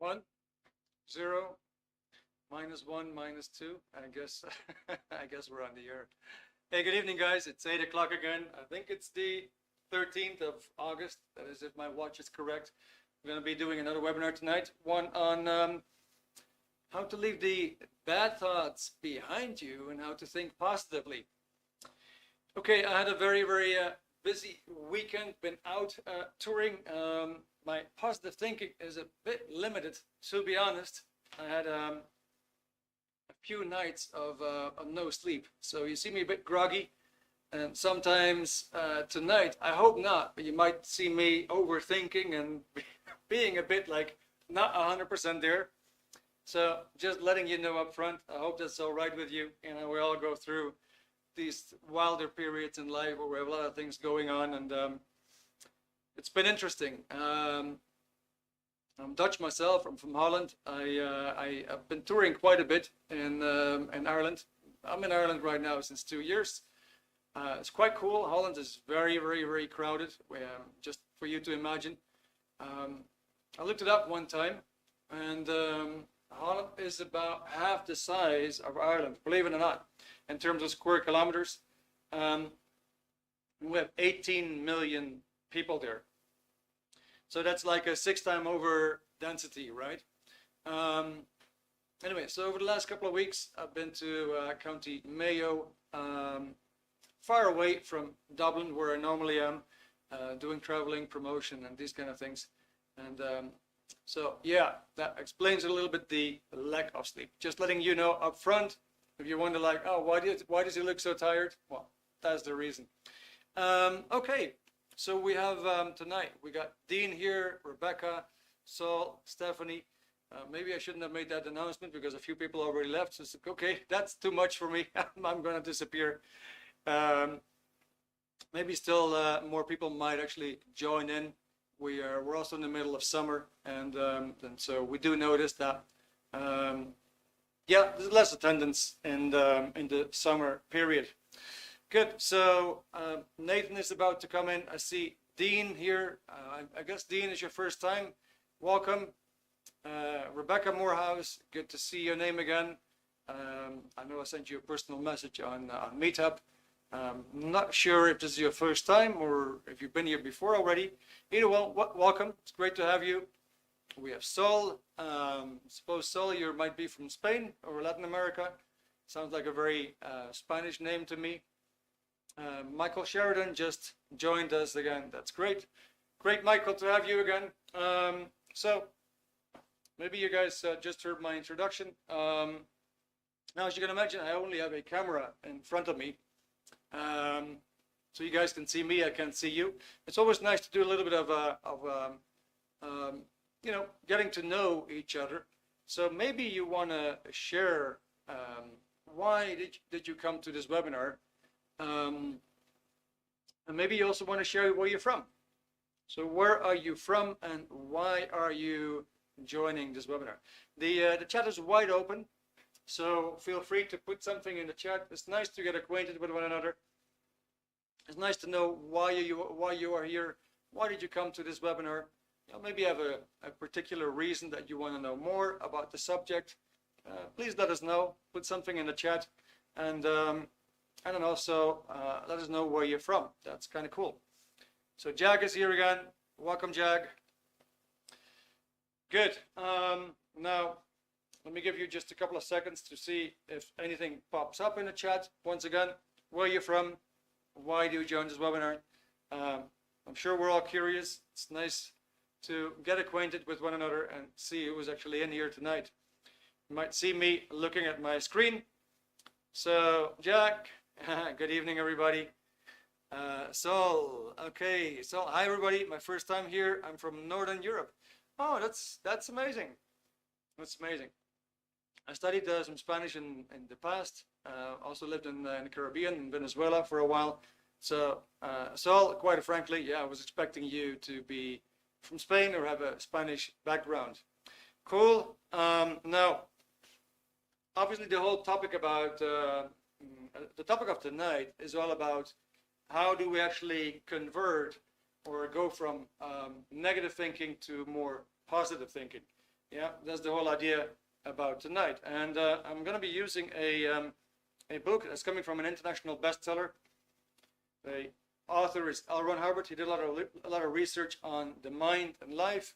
1, 0, -1, -2. I guess I guess we're on the air. Hey, good evening, guys. It's 8 o'clock again. I think it's the 13th of August. That is, if my watch is correct. We're going to be doing another webinar tonight. One on how to leave the bad thoughts behind you and how to think positively. Okay, I had a very busy weekend. Been out touring. My positive thinking is a bit limited, to be honest. I had a few nights of no sleep, so you see me a bit groggy, and sometimes tonight, I hope not, but you might see me overthinking and being a bit like not 100% there. So just letting you know up front, I hope that's all right with you. You know, we all go through these wilder periods in life where we have a lot of things going on, and it's been interesting. I'm Dutch myself. I'm from Holland. I've been touring quite a bit in Ireland. I'm in Ireland right now since 2 years. It's quite cool. Holland is very crowded. Just for you to imagine. I looked it up one time, and Holland is about half the size of Ireland, believe it or not, in terms of square kilometers. We have 18 million people there. So that's like a 6 times over density, right? Anyway, so over the last couple of weeks, I've been to County Mayo, far away from Dublin, where I normally am, doing traveling, promotion, and these kind of things. And so, yeah, that explains a little bit the lack of sleep. Just letting you know up front, if you wonder like, oh, why does he look so tired? Well, that's the reason. Okay. So we have tonight, we got Dean here, Rebecca, Saul, Stephanie. Maybe I shouldn't have made that announcement because a few people already left. So it's like, okay, that's too much for me. I'm going to disappear. Maybe still more people might actually join in. We're also in the middle of summer, and so we do notice that yeah, there's less attendance in the summer period. Good. So Nathan is about to come in. I see Dean here. I guess Dean is your first time. Welcome. Rebecca Morehouse, good to see your name again. I know I sent you a personal message on Meetup. Not sure if this is your first time or if you've been here before already. Either way, welcome. It's great to have you. We have Sol. Suppose Sol, you might be from Spain or Latin America. Sounds like a very Spanish name to me. Michael Sheridan just joined us again. That's great. Great, Michael, to have you again. So maybe you guys just heard my introduction. Now, as you can imagine, I only have a camera in front of me. So you guys can see me, I can't see you. It's always nice to do a little bit of you know, getting to know each other. So maybe you want to share why did you come to this webinar? And maybe you also want to share where you're from. So where are you from and why are you joining this webinar? The chat is wide open, so feel free to put something in the chat. It's nice to get acquainted with one another. It's nice to know why you are here. Why did you come to this webinar? You know, maybe you have a particular reason that you want to know more about the subject. Please let us know. Put something in the chat, and then also let us know where you're from. That's kind of cool. So Jag is here again. Welcome, Jag. Good. Now, let me give you just a couple of seconds to see if anything pops up in the chat. Once again, where you're from, why do you join this webinar? I'm sure we're all curious. It's nice to get acquainted with one another and see who is actually in here tonight. You might see me looking at my screen. So, Jack, good evening, everybody. Saul, okay. So, hi, everybody. My first time here. I'm from Northern Europe. Oh, that's amazing. That's amazing. I studied some Spanish in the past. Also lived in the Caribbean, in Venezuela for a while. So, Saul, quite frankly, yeah, I was expecting you to be from Spain or have a Spanish background. Cool. Now, obviously, the whole topic about the topic of tonight is all about how do we actually convert or go from negative thinking to more positive thinking. Yeah, that's the whole idea about tonight. And I'm going to be using a book that's coming from an international bestseller. The author is L. Ron Hubbard. He did a lot of research on the mind and life.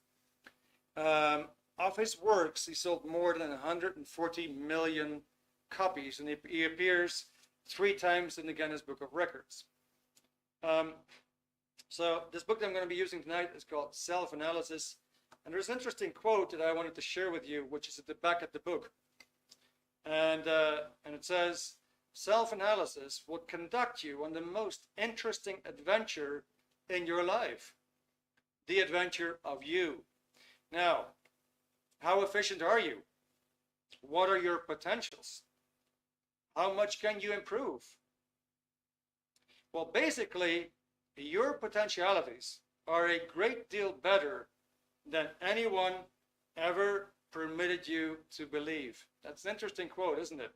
Of his works, he sold more than 140 million copies, and he appears 3 times in the Guinness Book of Records. So this book that I'm going to be using tonight is called Self-Analysis. And there's an interesting quote that I wanted to share with you, which is at the back of the book. And it says, self-analysis will conduct you on the most interesting adventure in your life. The adventure of you. Now, how efficient are you? What are your potentials? How much can you improve? Well, basically, your potentialities are a great deal better than anyone ever permitted you to believe. That's an interesting quote, isn't it?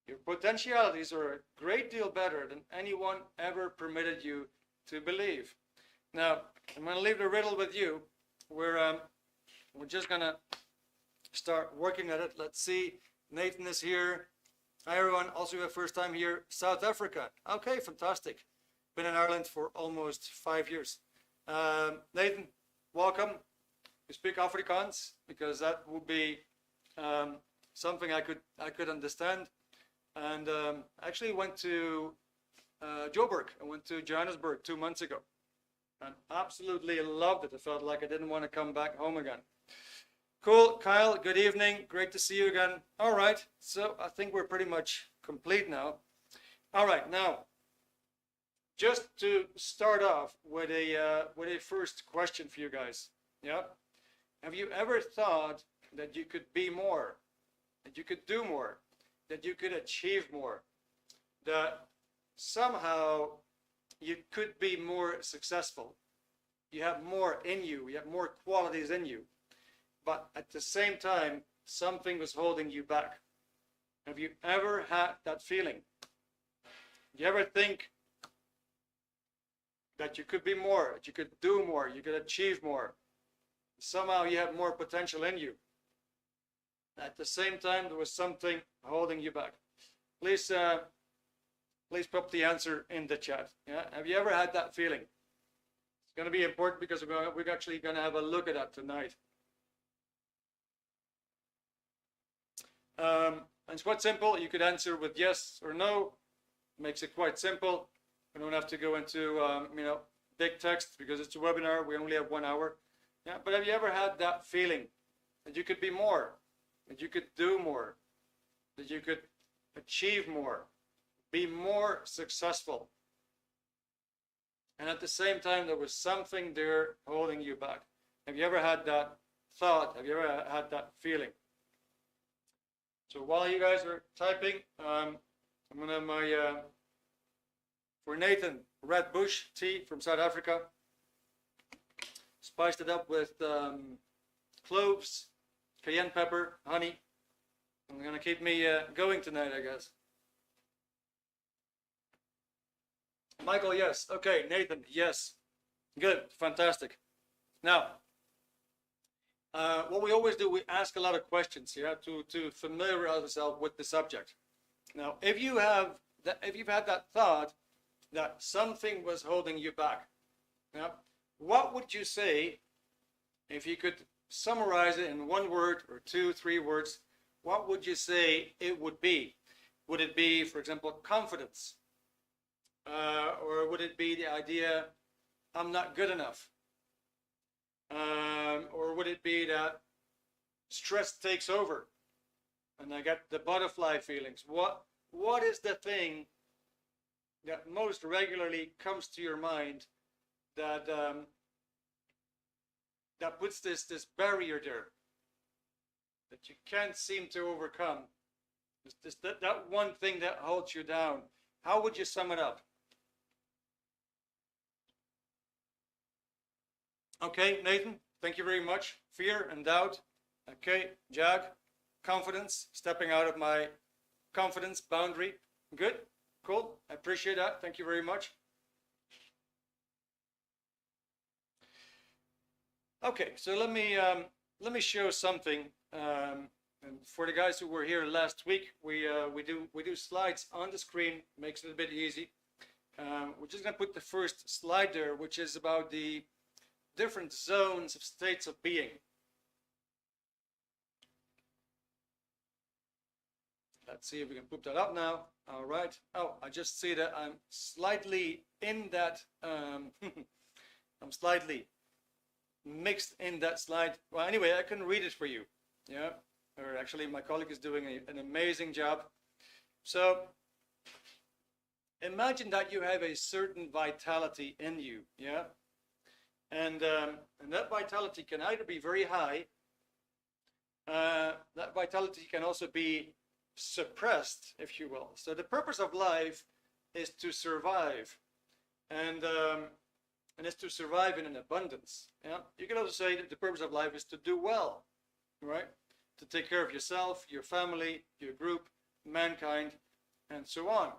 Your potentialities are a great deal better than anyone ever permitted you to believe. Now, I'm going to leave the riddle with you. We're just going to start working at it. Let's see. Nathan is here. Hi, everyone. Also, your first time here. South Africa. Okay, fantastic. Been in Ireland for almost 5 years. Nathan, welcome. You speak Afrikaans, because that would be something I could understand. And I actually went to Joburg. I went to Johannesburg 2 months ago, and absolutely loved it. I felt like I didn't want to come back home again. Cool, Kyle, good evening. Great to see you again. All right, so I think we're pretty much complete now. All right, now, just to start off with a first question for you guys. Yeah, have you ever thought that you could be more, that you could do more, that you could achieve more, that somehow you could be more successful? You have more in you, you have more qualities in you, but at the same time, something was holding you back. Have you ever had that feeling? Do you ever think that you could be more, that you could do more, you could achieve more? Somehow you have more potential in you. At the same time, there was something holding you back. Please put the answer in the chat. Yeah, have you ever had that feeling? It's going to be important because we're actually going to have a look at that tonight. And it's quite simple. You could answer with yes or no. Makes it quite simple. We don't have to go into big text because it's a webinar. We only have 1 hour. Yeah, but have you ever had that feeling that you could be more, that you could do more, that you could achieve more, be more successful, and at the same time there was something there holding you back? Have you ever had that thought? Have you ever had that feeling? So while you guys are typing, I'm going to have my, for Nathan, Red Bush tea from South Africa. Spiced it up with cloves, cayenne pepper, honey. I'm going to keep me going tonight, I guess. Michael, yes. Okay, Nathan, yes. Good, fantastic. Now, what we always do, we ask a lot of questions, yeah, to familiarize ourselves with the subject. Now, if you've had that thought that something was holding you back, yeah, what would you say if you could summarize it in 1 word or 2, 3 words? What would you say it would be? Would it be, for example, confidence? Or would it be the idea, I'm not good enough? Or would it be that stress takes over and I get the butterfly feelings? What is the thing that most regularly comes to your mind that that puts this barrier there that you can't seem to overcome? That one thing that holds you down. How would you sum it up? Okay, Nathan, thank you very much. Fear and doubt. Okay, Jag, confidence, stepping out of my confidence boundary. Good, cool, I appreciate that. Thank you very much. Okay, so let me let me show something. And for the guys who were here last week, we do slides on the screen, makes it a bit easy. We're just going to put the first slide there, which is about the different zones of states of being. Let's see if we can put that up now. All right. Oh, I just see that I'm slightly in that. I'm slightly mixed in that slide. Well, anyway, I can read it for you. Yeah. Or actually, my colleague is doing an amazing job. So imagine that you have a certain vitality in you. Yeah. And that vitality can either be very high. That vitality can also be suppressed, if you will. So the purpose of life is to survive, and is to survive in an abundance. Yeah, you can also say that the purpose of life is to do well, right? To take care of yourself, your family, your group, mankind, and so on.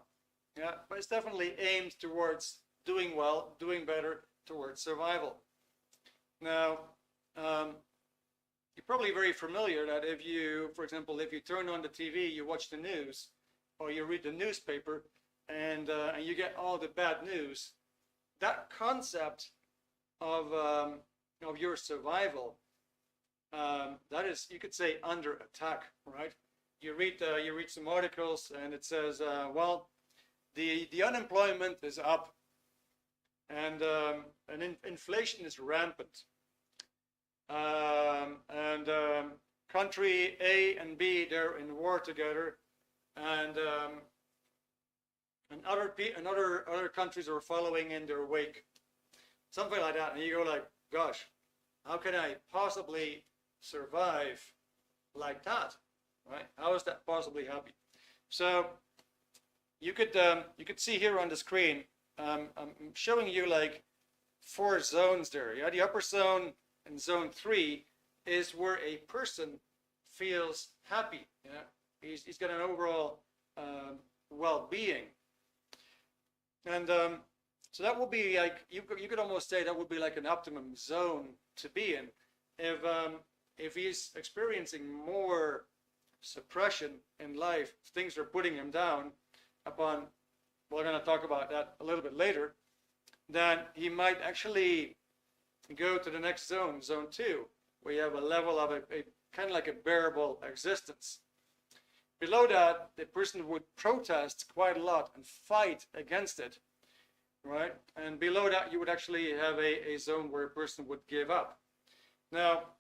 Yeah, but it's definitely aimed towards doing well, doing better, towards survival. Now, you're probably very familiar that if you, for example, if you turn on the TV, you watch the news, or you read the newspaper, and you get all the bad news, that concept of your survival, that is, you could say, under attack, right? You read some articles, and it says, well, the unemployment is up, and inflation is rampant. Country A and B, they're in war together, and other countries are following in their wake, something like that. And you go like, gosh, how can I possibly survive like that, right? How is that possibly happy? So you could see here on the screen, I'm showing you like 4 zones there. Yeah, the upper zone in zone 3 is where a person feels happy. Yeah, he's got an overall well-being, and so that would be like, you could almost say that would be like an optimum zone to be in. If he's experiencing more suppression in life, things are putting him down upon, we're going to talk about that a little bit later, then he might actually go to the next zone, zone 2, where you have a level of a kind of like a bearable existence. Below that, the person would protest quite a lot and fight against it, right? And below that, you would actually have a zone where a person would give up. Now,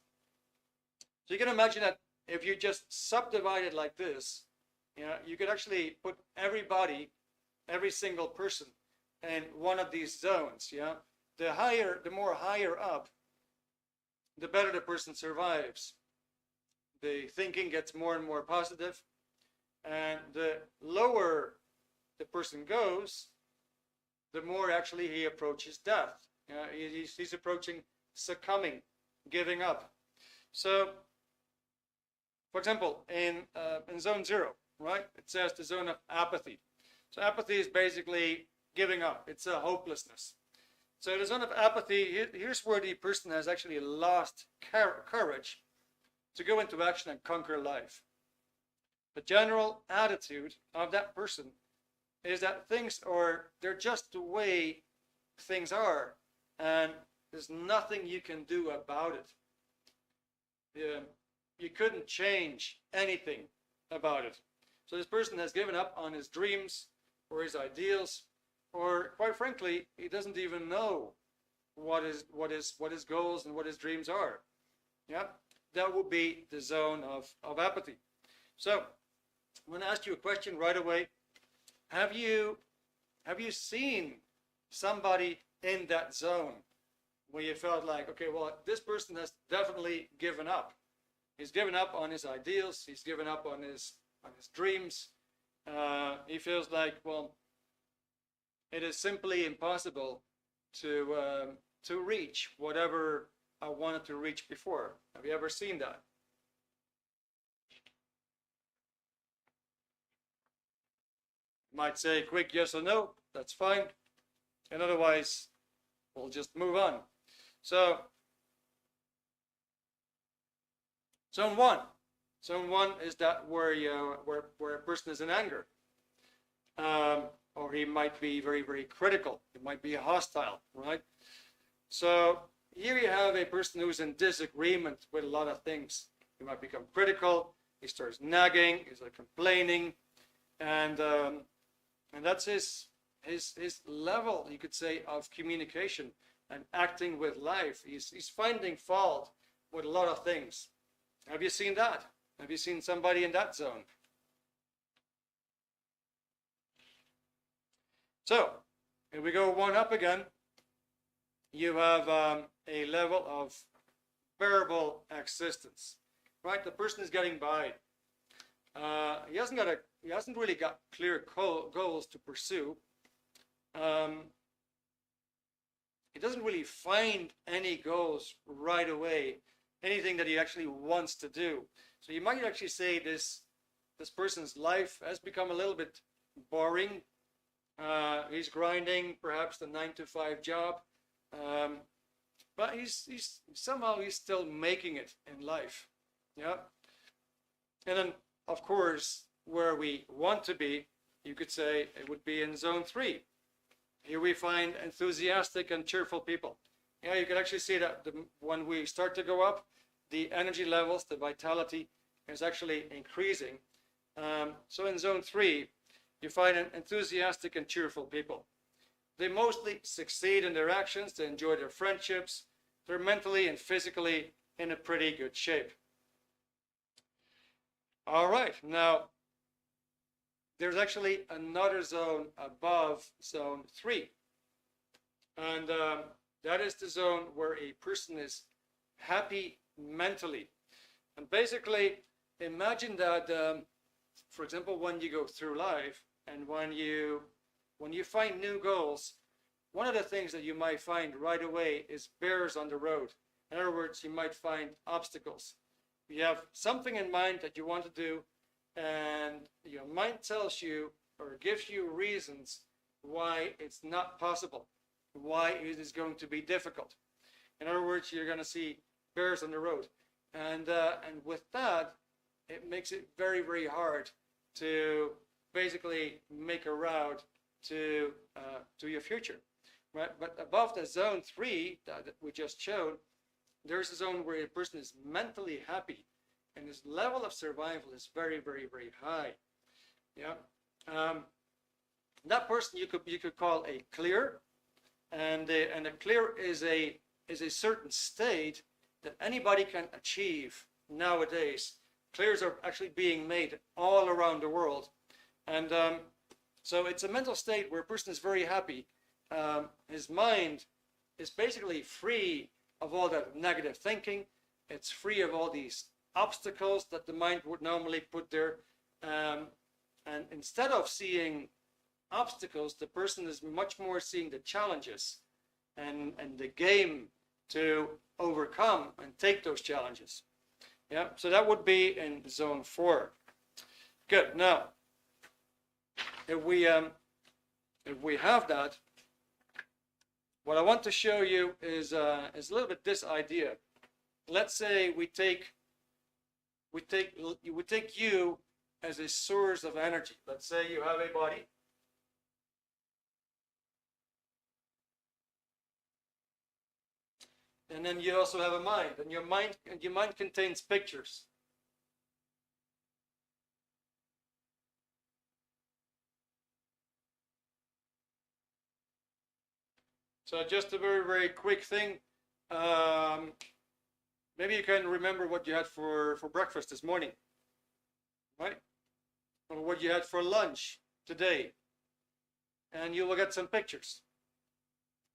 so you can imagine that if you just subdivide it like this, you know, you could actually put everybody, every single person, in one of these zones. Yeah, the more higher up, the better the person survives. The thinking gets more and more positive, and the lower the person goes, the more actually he approaches death. He's approaching succumbing, giving up. So, for example, in zone 0, right, it says the zone of apathy. So apathy is basically giving up. It's a hopelessness. So the zone of apathy, here's where the person has actually lost courage to go into action and conquer life. The general attitude of that person is that they're just the way things are, and there's nothing you can do about it. You couldn't change anything about it. So this person has given up on his dreams or his ideals, or quite frankly, he doesn't even know what his goals and what his dreams are. Yeah, that would be the zone of apathy. So I'm going to ask you a question right away. Have you seen somebody in that zone where you felt like, okay, well, this person has definitely given up. He's given up on his ideals. He's given up on his dreams. He feels like, well, it is simply impossible to reach whatever I wanted to reach before. Have you ever seen that? You might say quick yes or no. That's fine. And otherwise, we'll just move on. So Zone 1. Zone 1 is that where a person is in anger. Or he might be very, very critical. He might be hostile, right? So here you have a person who's in disagreement with a lot of things. He might become critical. He starts nagging. He's like complaining, and that's his level, you could say, of communication and acting with life. He's finding fault with a lot of things. Have you seen that? Have you seen somebody in that zone? So, if we go one up again, you have a level of bearable existence, right? The person is getting by. He hasn't really got clear goals to pursue. He doesn't really find any goals right away, anything that he actually wants to do. So you might actually say this person's life has become a little bit boring. He's grinding perhaps the 9-to-5 job, but he's somehow still making it in life. Yeah. And then of course where we want to be, you could say it would be in zone 3. Here we find enthusiastic and cheerful people. Yeah, you can actually see that when we start to go up, the energy levels, the vitality is actually increasing. So in zone 3, you find enthusiastic and cheerful people. They mostly succeed in their actions, they enjoy their friendships, they're mentally and physically in a pretty good shape. All right, now there's actually another zone above zone 3. And that is the zone where a person is happy mentally. And basically, imagine that, for example, when you go through life and when you find new goals, one of the things that you might find right away is bears on the road. In other words, you might find obstacles. You have something in mind that you want to do, and your mind tells you or gives you reasons why it's not possible, why it is going to be difficult. In other words, you're going to see bears on the road, and with that, it makes it very, very hard to basically make a route to your future, right? But above the zone 3 that we just showed, there's a zone where a person is mentally happy, and his level of survival is very, very, very high. Yeah, that person you could call a clear, and a clear is a certain state that anybody can achieve nowadays. Clears are actually being made all around the world, and so it's a mental state where a person is very happy. His mind is basically free of all that negative thinking. It's free of all these obstacles that the mind would normally put there. And instead of seeing obstacles, the person is much more seeing the challenges and the game to overcome and take those challenges. Yeah, so that would be in zone 4. Good. Now, if we have that, what I want to show you is a little bit this idea. Let's say we take you as a source of energy. Let's say you have a body. And then you also have a mind, and your mind contains pictures. So just a very, very quick thing. Maybe you can remember what you had for breakfast this morning, right? Or what you had for lunch today. And you will get some pictures.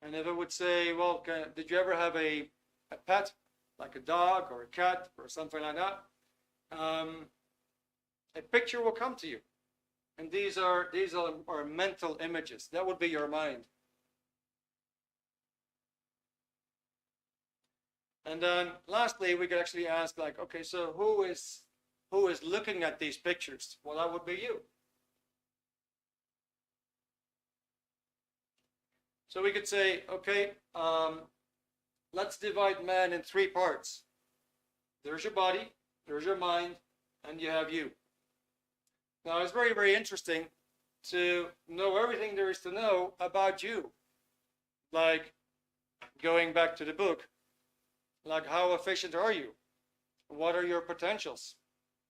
And if it would say, well, did you ever have a pet, like a dog or a cat or something like that? A picture will come to you. And these are mental images. That would be your mind. And then lastly, we could actually ask, like, okay, so who is looking at these pictures? Well, that would be you. So we could say, okay, let's divide man in 3 parts. There's your body, there's your mind, and you have you. Now, it's very, very interesting to know everything there is to know about you. Like, going back to the book, like, how efficient are you? What are your potentials?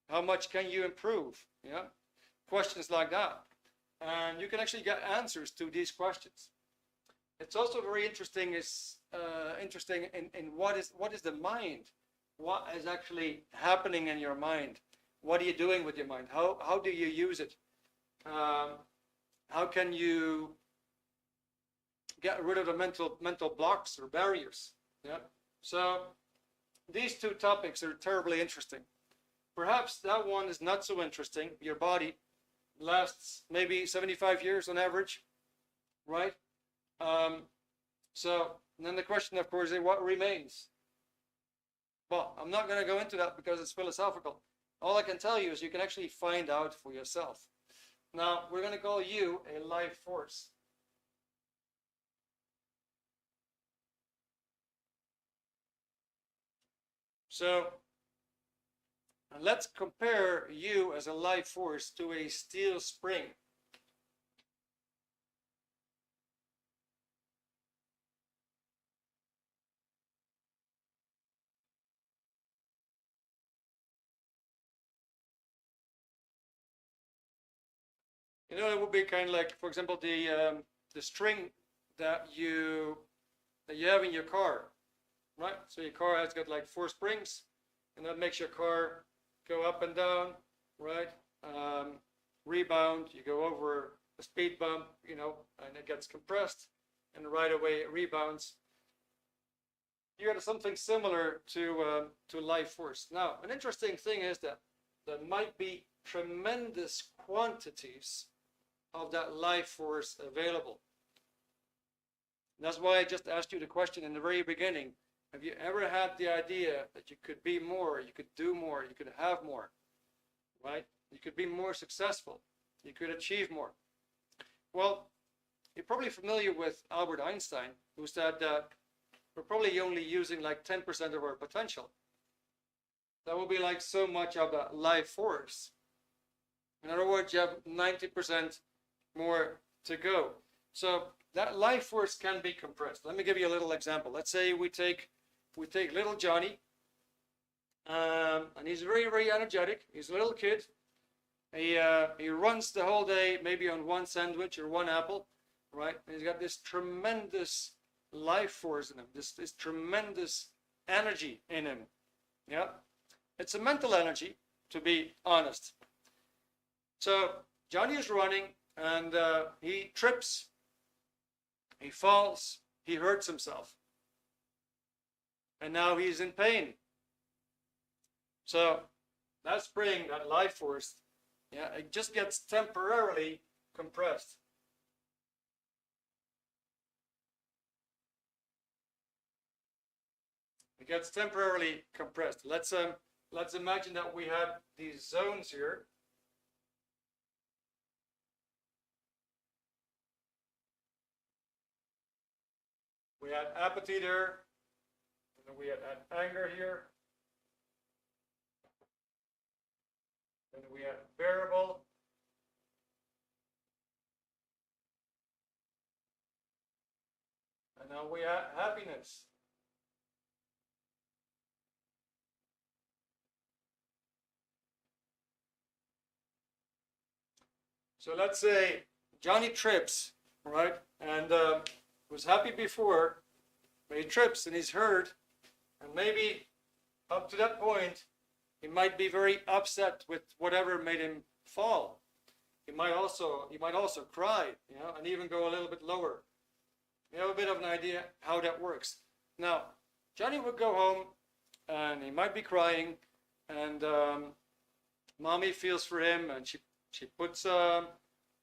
How much can you improve? Yeah, questions like that. And you can actually get answers to these questions. It's also very interesting in what is the mind? What is actually happening in your mind? What are you doing with your mind? How do you use it? How can you get rid of the mental blocks or barriers? Yeah. So these two topics are terribly interesting. Perhaps that one is not so interesting. Your body lasts maybe 75 years on average, right? So then the question, of course, is what remains? Well, I'm not going to go into that because it's philosophical. All I can tell you is you can actually find out for yourself. Now, we're going to call you a life force. So let's compare you as a life force to a steel spring. You know, it would be kind of like, for example, the string that you have in your car, right? So your car has got like 4 springs, and that makes your car go up and down, right? Rebound, you go over a speed bump, you know, and it gets compressed, and right away it rebounds. You got something similar to life force. Now, an interesting thing is that there might be tremendous quantities of that life force available. And that's why I just asked you the question in the very beginning. Have you ever had the idea that you could be more, you could do more, you could have more, right? You could be more successful, you could achieve more. Well, you're probably familiar with Albert Einstein, who said that we're probably only using like 10% of our potential. That will be like so much of that life force. In other words, you have 90% more to go. So that life force can be compressed. Let me give you a little example. Let's say we take little Johnny, and he's very, very energetic. He's a little kid. He runs the whole day, maybe on 1 sandwich or 1 apple, right? And he's got this tremendous life force in him, this tremendous energy in him. Yeah, it's a mental energy, to be honest. So Johnny is running, and he trips, he falls, he hurts himself, and now he's in pain. So that spring, that life force, yeah, it just gets temporarily compressed. It gets temporarily compressed. Let's imagine that we had these zones here. We had apathy there, and then we had anger here, and we had bearable, and now we had happiness. So let's say Johnny trips, right, and was happy before, but he trips and he's hurt, and maybe up to that point he might be very upset with whatever made him fall. He might also cry, you know, and even go a little bit lower. You have a bit of an idea how that works. Now, Johnny would go home and he might be crying, and mommy feels for him, and she puts I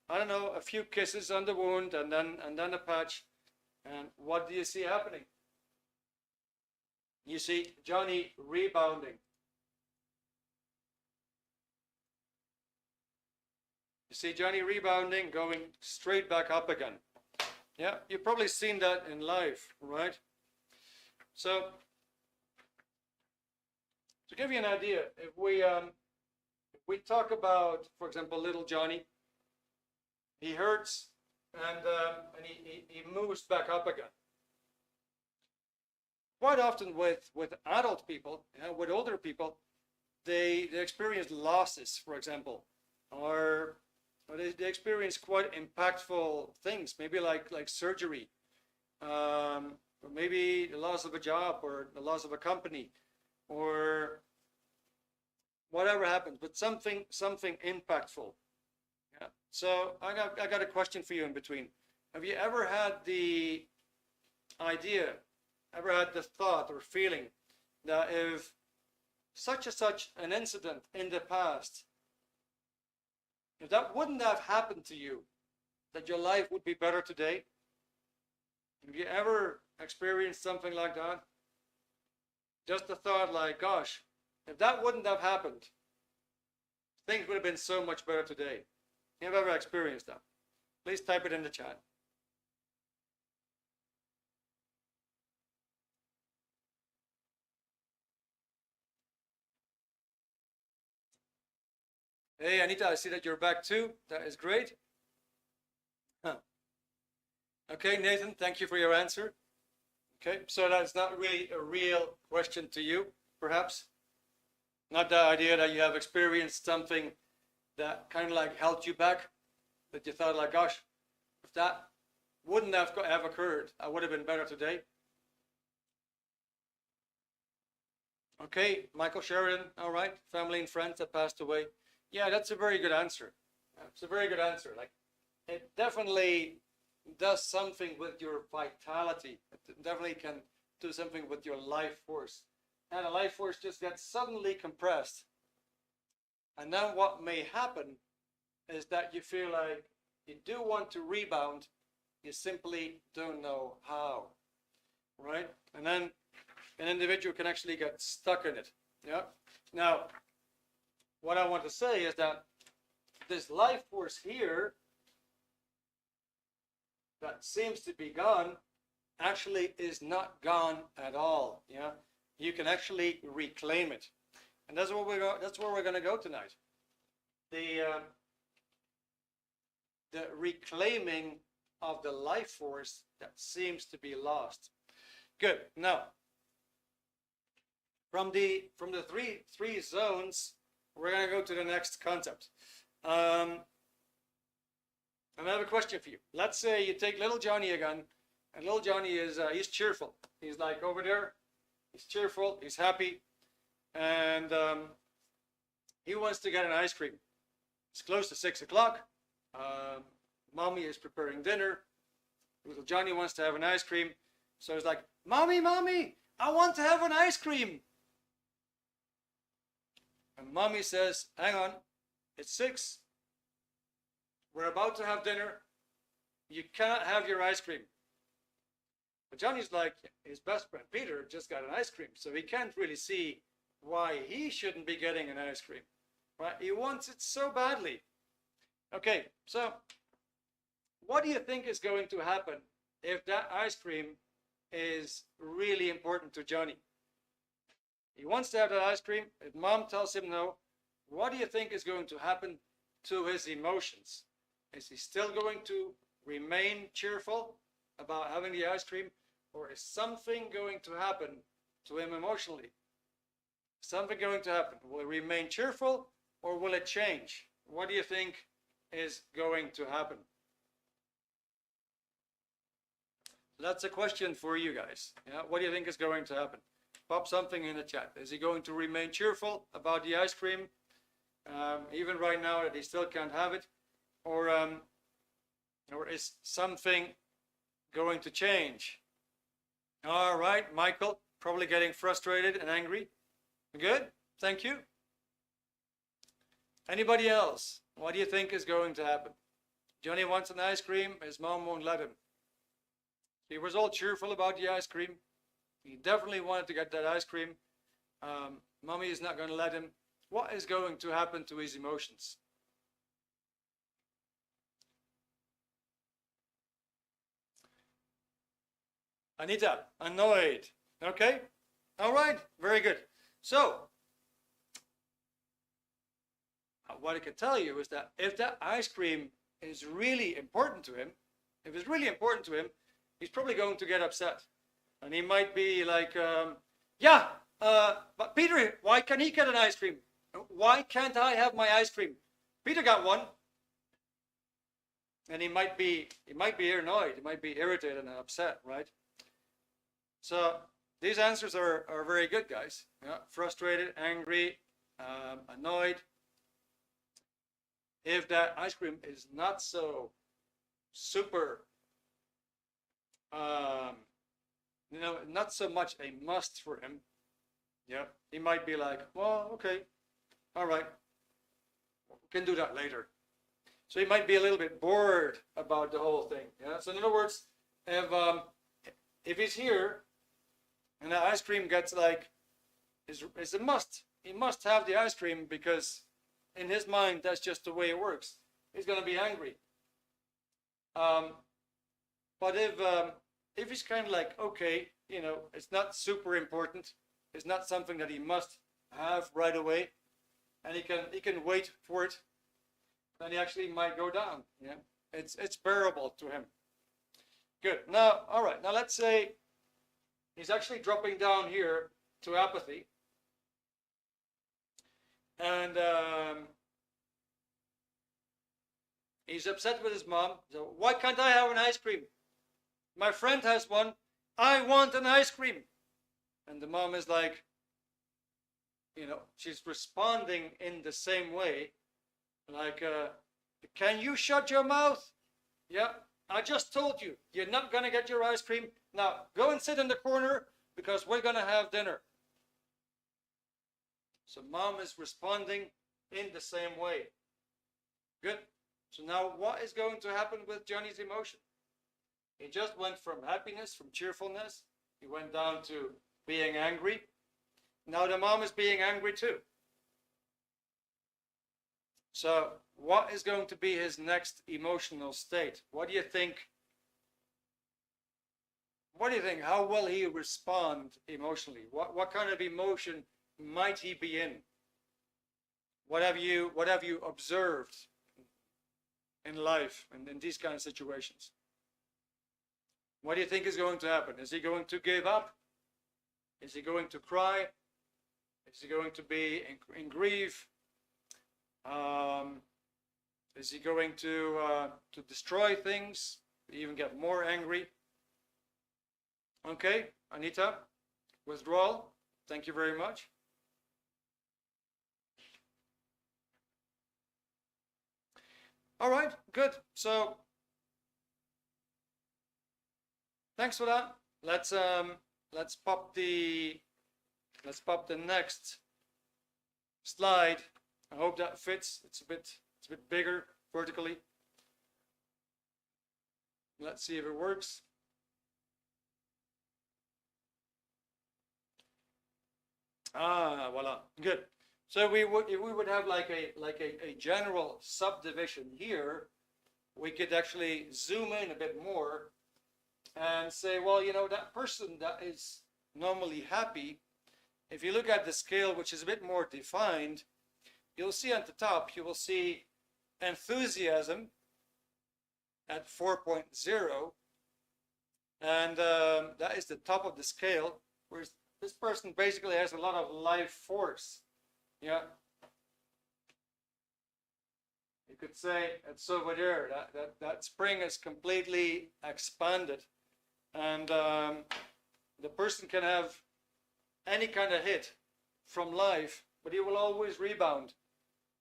don't know, a few kisses on the wound, and then a patch. And what do you see happening? You see Johnny rebounding. You see Johnny rebounding, going straight back up again. Yeah, you've probably seen that in life, right? So To give you an idea, if we talk about, for example, little Johnny, he hurts and he moves back up again. Quite often with adult people, with older people, they experience losses, for example, or they experience quite impactful things, maybe like surgery, or maybe the loss of a job or the loss of a company, or whatever happens, but something impactful. Yeah. So I got a question for you in between. Have you ever had the idea, ever had the thought or feeling that if such an incident in the past, if that wouldn't have happened to you, that your life would be better today? Have you ever experienced something like that? Just the thought like, gosh, if that wouldn't have happened, things would have been so much better today. Have you ever experienced that? Please type it in the chat. Hey, Anita, I see that you're back too. That is great. Huh. Okay, Nathan, thank you for your answer. Okay, so that's not really a real question to you, perhaps. Not the idea that you have experienced something that kind of like held you back, that you thought like, gosh, if that wouldn't have occurred, I would have been better today. Okay, Michael Sheridan, all right, family and friends that passed away. Yeah, that's a very good answer. It's a very good answer. Like, it definitely does something with your vitality. It definitely can do something with your life force. And the life force just gets suddenly compressed. And then what may happen is that you feel like you do want to rebound, you simply don't know how, right? And then an individual can actually get stuck in it. Yeah. Now, what I want to say is that this life force here that seems to be gone actually is not gone at all. Yeah, you can actually reclaim it, and that's where we're going to go tonight. The reclaiming of the life force that seems to be lost. Good. Now, from the three zones, we're going to go to the next concept. And I have a question for you. Let's say you take little Johnny again, and little Johnny is he's cheerful. He's like over there. He's cheerful. He's happy, and he wants to get an ice cream. It's close to 6 o'clock. Mommy is preparing dinner. Little Johnny wants to have an ice cream, so he's like, "Mommy, mommy, I want to have an ice cream." And mommy says, "Hang on, it's 6. We're about to have dinner. You cannot have your ice cream." But Johnny's like, his best friend Peter just got an ice cream, so he can't really see why he shouldn't be getting an ice cream. Right? He wants it so badly. Okay, so what do you think is going to happen if that ice cream is really important to Johnny? He wants to have that ice cream. If mom tells him no, what do you think is going to happen to his emotions? Is he still going to remain cheerful about having the ice cream, or is something going to happen to him emotionally? Something going to happen. Will it remain cheerful, or will it change? What do you think is going to happen? That's a question for you guys. Yeah, what do you think is going to happen? Pop something in the chat. Is he going to remain cheerful about the ice cream, even right now that he still can't have it? Or is something going to change? All right, Michael, probably getting frustrated and angry. Good, thank you. Anybody else? What do you think is going to happen? Johnny wants an ice cream, his mom won't let him. He was all cheerful about the ice cream. He definitely wanted to get that ice cream. Mommy is not going to let him. What is going to happen to his emotions? Anita, annoyed. Okay, all right, very good. So what I can tell you is that if that ice cream is really important to him, if it's really important to him, he's probably going to get upset. And he might be like, yeah, but Peter, why can't he get an ice cream? Why can't I have my ice cream? Peter got one. And he might be annoyed, he might be irritated and upset, right? So these answers are very good, guys. Yeah, frustrated, angry, annoyed. If that ice cream is not so super, not so much a must for him, yeah, he might be like, well, okay, all right, we can do that later. So he might be a little bit bored about the whole thing. Yeah. So in other words, if he's here and the ice cream gets like is a must. He must have the ice cream because in his mind that's just the way it works. He's gonna be angry. But if he's kind of like, okay, it's not super important. It's not something that he must have right away, and he can wait for it. Then he actually might go down. Yeah, it's bearable to him. Good. Now, all right. Now let's say he's actually dropping down here to apathy, and he's upset with his mom. So why can't I have an ice cream? My friend has one. I want an ice cream. And the mom is like, she's responding in the same way. Like, can you shut your mouth? Yeah, I just told you, you're not going to get your ice cream. Now, go and sit in the corner because we're going to have dinner. So mom is responding in the same way. Good. So now what is going to happen with Johnny's emotion? He just went from happiness, from cheerfulness. He went down to being angry. Now the mom is being angry too. So what is going to be his next emotional state? What do you think? What do you think? How will he respond emotionally? What kind of emotion might he be in? What have you observed in life and in these kind of situations? What do you think is going to happen? Is he going to give up? Is he going to cry? Is he going to be in grief? Is he going to destroy things? Even get more angry? Okay, Anita, withdrawal. Thank you very much. All right, good. So thanks for that. Let's pop the next slide. I hope that fits. It's a bit bigger vertically. Let's see if it works. Voila, good. So if we would have like a general subdivision here, we could actually zoom in a bit more and say, well, that person that is normally happy, if you look at the scale, which is a bit more defined, you'll see at the top, you will see enthusiasm at 4.0, and that is the top of the scale, whereas this person basically has a lot of life force. Yeah. You could say it's over there. That spring is completely expanded, and the person can have any kind of hit from life, but he will always rebound,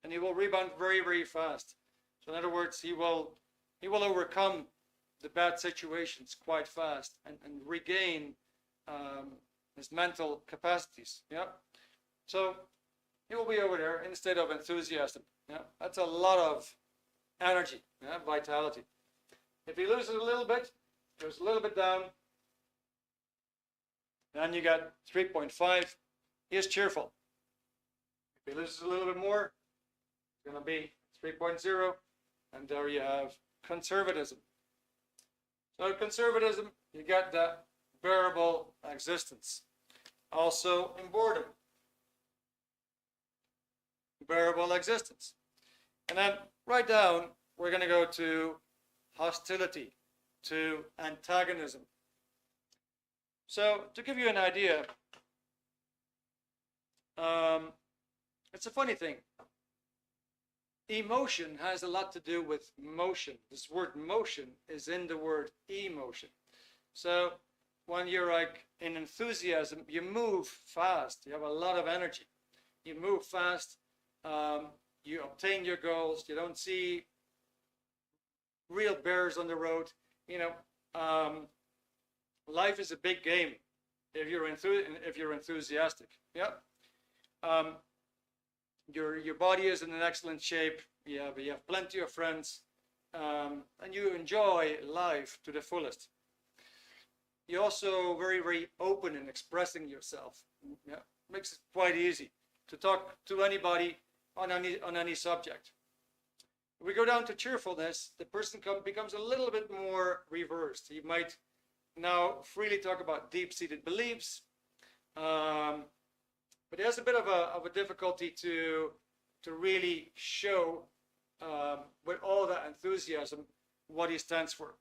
and he will rebound very, very fast. So in other words, he will overcome the bad situations quite fast and regain his mental capacities. Yeah. So he will be over there instead of enthusiasm. Yeah. That's a lot of energy, yeah, vitality. If he loses a little bit, goes a little bit down, then you got 3.5. He is cheerful. If he loses a little bit more, it's going to be 3.0, and there you have conservatism. So conservatism, you got that bearable existence. Also in boredom, bearable existence. And then right down, we're going to go to hostility, to antagonism. So to give you an idea, it's a funny thing. Emotion has a lot to do with motion. This word motion is in the word emotion. So when you're like in enthusiasm, you move fast. You have a lot of energy. You move fast. You obtain your goals. You don't see real bears on the road. You know, life is a big game if you're enthusiastic. Yeah. Your body is in an excellent shape. You have plenty of friends, and you enjoy life to the fullest. You're also very, very open in expressing yourself. Yeah, makes it quite easy to talk to anybody on any subject. If we go down to cheerfulness, the person becomes a little bit more reversed. He might now freely talk about deep-seated beliefs, but he has a bit of a difficulty to really show with all that enthusiasm what he stands for.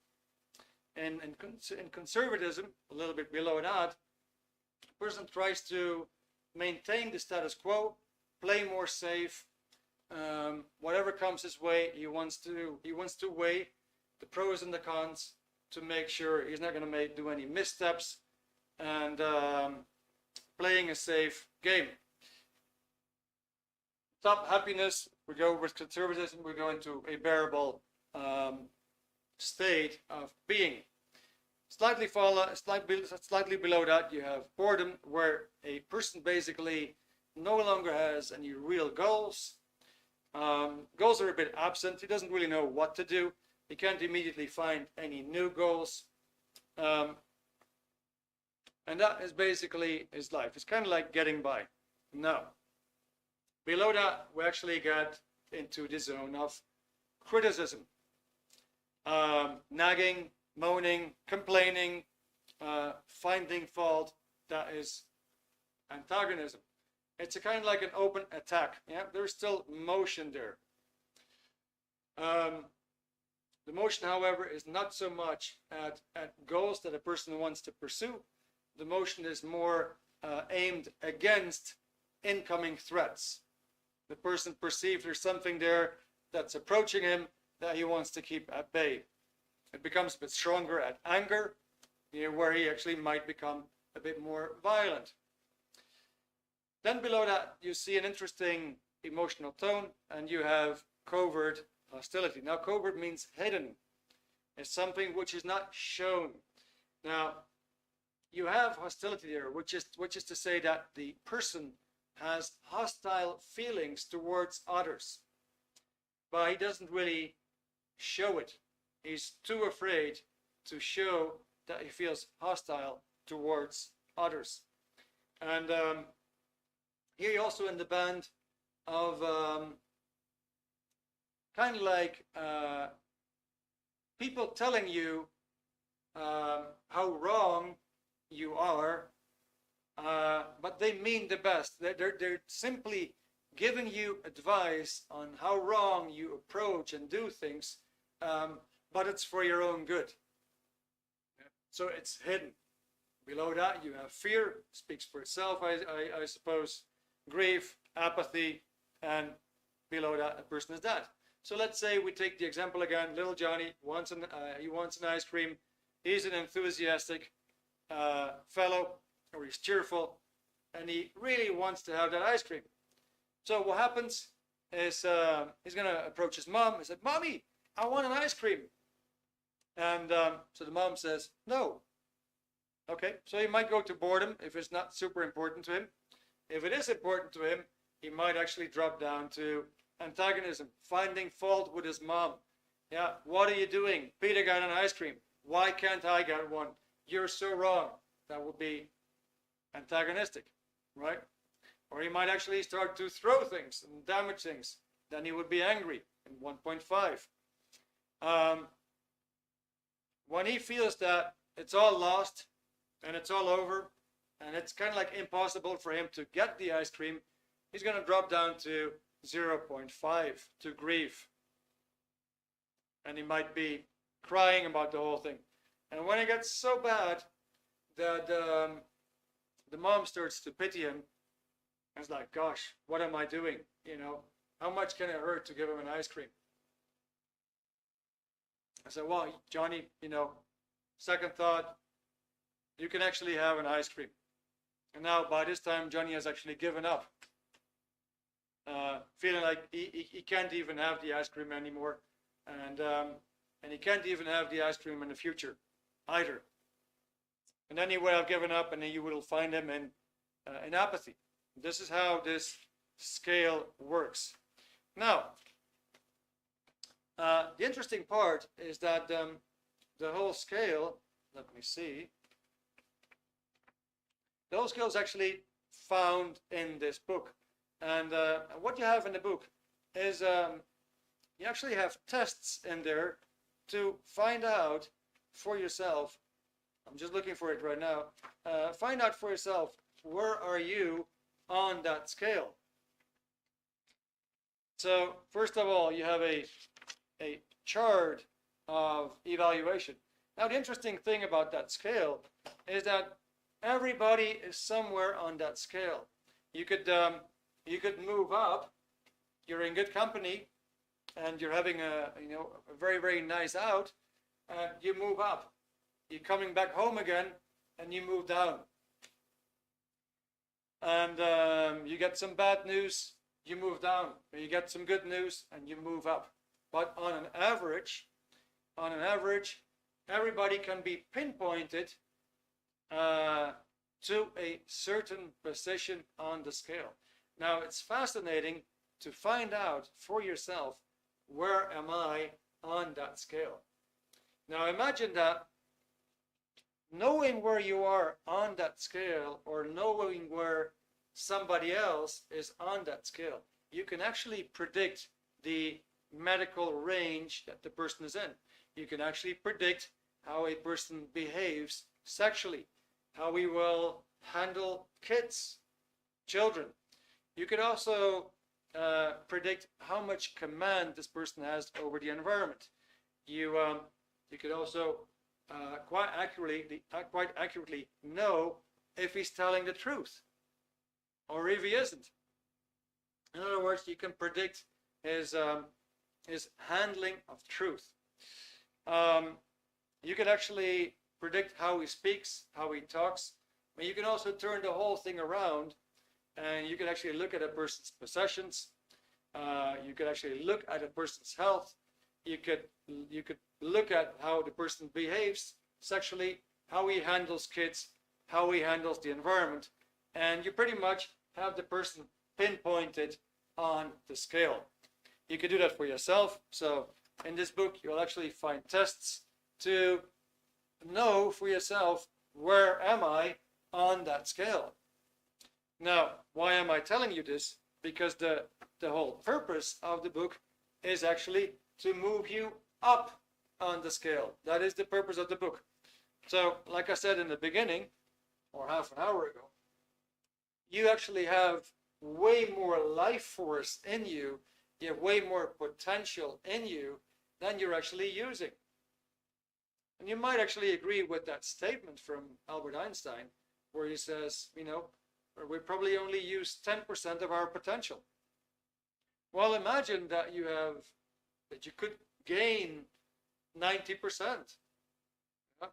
And in conservatism, a little bit below that, the person tries to maintain the status quo, play more safe. Whatever comes his way, he wants to weigh the pros and the cons to make sure he's not going to do any missteps, and playing a safe game. Top happiness, we go with conservatism, we go into a bearable state of being. Slightly below that, you have boredom, where a person basically no longer has any real goals. Goals are a bit absent. He doesn't really know what to do. He can't immediately find any new goals. And that is basically his life. It's kind of like getting by. Now, below that, we actually get into the zone of criticism. Nagging, moaning, complaining, finding fault. That is antagonism. It's a kind of like an open attack. Yeah, there's still motion there. The motion, however, is not so much at goals that a person wants to pursue. The motion is more aimed against incoming threats. The person perceives there's something there that's approaching him that he wants to keep at bay. It becomes a bit stronger at anger, where he actually might become a bit more violent. Then below that, you see an interesting emotional tone, and you have covert hostility. Now, covert means hidden. It's something which is not shown. Now, you have hostility there, which is to say that the person has hostile feelings towards others, but he doesn't really show it. He's too afraid to show that he feels hostile towards others. And here you're also in the band of kind of like people telling you how wrong you are, but they mean the best. They're simply giving you advice on how wrong you approach and do things, but it's for your own good. So it's hidden. Below that, you have fear, speaks for itself, I suppose, grief, apathy, and below that, a person is dead. So let's say we take the example again. Little Johnny wants an ice cream. He's an enthusiastic fellow, or he's cheerful, and he really wants to have that ice cream. So what happens is he's going to approach his mom and say, "Mommy, I want an ice cream." And so the mom says, "No." Okay, so he might go to boredom if it's not super important to him. If it is important to him, he might actually drop down to antagonism, finding fault with his mom. Yeah, what are you doing? Peter got an ice cream. Why can't I get one? You're so wrong. That would be antagonistic, right? Or he might actually start to throw things and damage things. Then he would be angry in 1.5. When he feels that it's all lost and it's all over and it's kind of like impossible for him to get the ice cream, he's going to drop down to 0.5 to grief. And he might be crying about the whole thing. And when it gets so bad that the mom starts to pity him, and it's like, gosh, what am I doing? You know, how much can it hurt to give him an ice cream? I said, well, Johnny, you know, second thought, you can actually have an ice cream. And now by this time, Johnny has actually given up, feeling like he can't even have the ice cream anymore. And he can't even have the ice cream in the future either. And then he would have given up, and then you will find him in apathy. This is how this scale works. Now, the interesting part is that the whole scale, let me see, the whole scale is actually found in this book. And what you have in the book is you actually have tests in there to find out for yourself. I'm just looking for it right now. Find out for yourself, where are you on that scale? So first of all, you have a chart of evaluation. Now the interesting thing about that scale is that everybody is somewhere on that scale. You could move up. You're in good company, and you're having a very, very nice out, and you move up. You're coming back home again, and you move down. And you get some bad news, you move down. You get some good news, and you move up. But on an average, everybody can be pinpointed to a certain position on the scale. Now, it's fascinating to find out for yourself, where am I on that scale? Now, imagine that knowing where you are on that scale, or knowing where somebody else is on that scale, you can actually predict the medical range that the person is in. You can actually predict how a person behaves sexually, how he will handle kids, children. You could also predict how much command this person has over the environment. You could also quite accurately know if he's telling the truth or if he isn't. In other words, you can predict his handling of truth. You could actually predict how he speaks, how he talks. But you can also turn the whole thing around, and you can actually look at a person's possessions. You could actually look at a person's health. You could look at how the person behaves sexually, how he handles kids, how he handles the environment, and you pretty much have the person pinpointed on the scale. You can do that for yourself. So in this book, you'll actually find tests to know for yourself, where am I on that scale? Now, why am I telling you this? Because the whole purpose of the book is actually to move you up on the scale. That is the purpose of the book. So, like I said in the beginning, or half an hour ago, you actually have way more life force in you. You have way more potential in you than you're actually using. And you might actually agree with that statement from Albert Einstein, where he says, we probably only use 10% of our potential. Well, imagine that you could gain 90%. Yeah?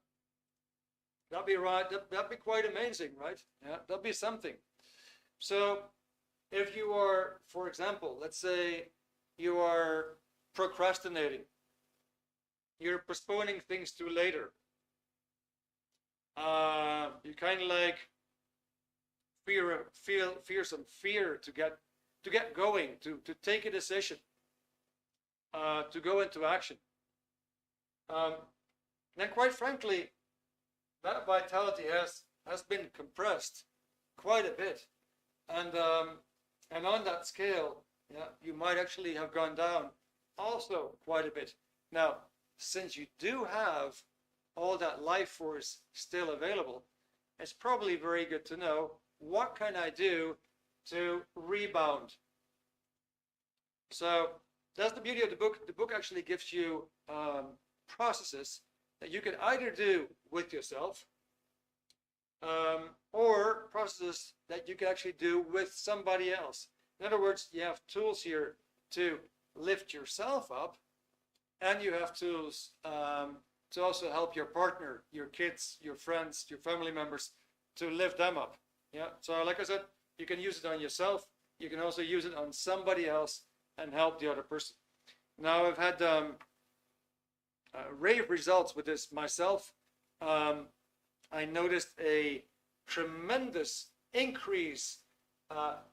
That'd be right. That'd be quite amazing, right? Yeah, that'd be something. So if you are, for example, let's say you are procrastinating. You're postponing things to later. You kind of like feel some fear to get going, to take a decision, to go into action. And quite frankly, that vitality has been compressed quite a bit, and on that scale, you might actually have gone down also quite a bit. Now, since you do have all that life force still available, it's probably very good to know, what can I do to rebound? So that's the beauty of the book. The book actually gives you processes that you can either do with yourself, or processes that you can actually do with somebody else. In other words, you have tools here to lift yourself up, and you have tools to also help your partner, your kids, your friends, your family members, to lift them up. Yeah. So like I said, you can use it on yourself. You can also use it on somebody else and help the other person. Now I've had rave results with this myself. I noticed a tremendous increase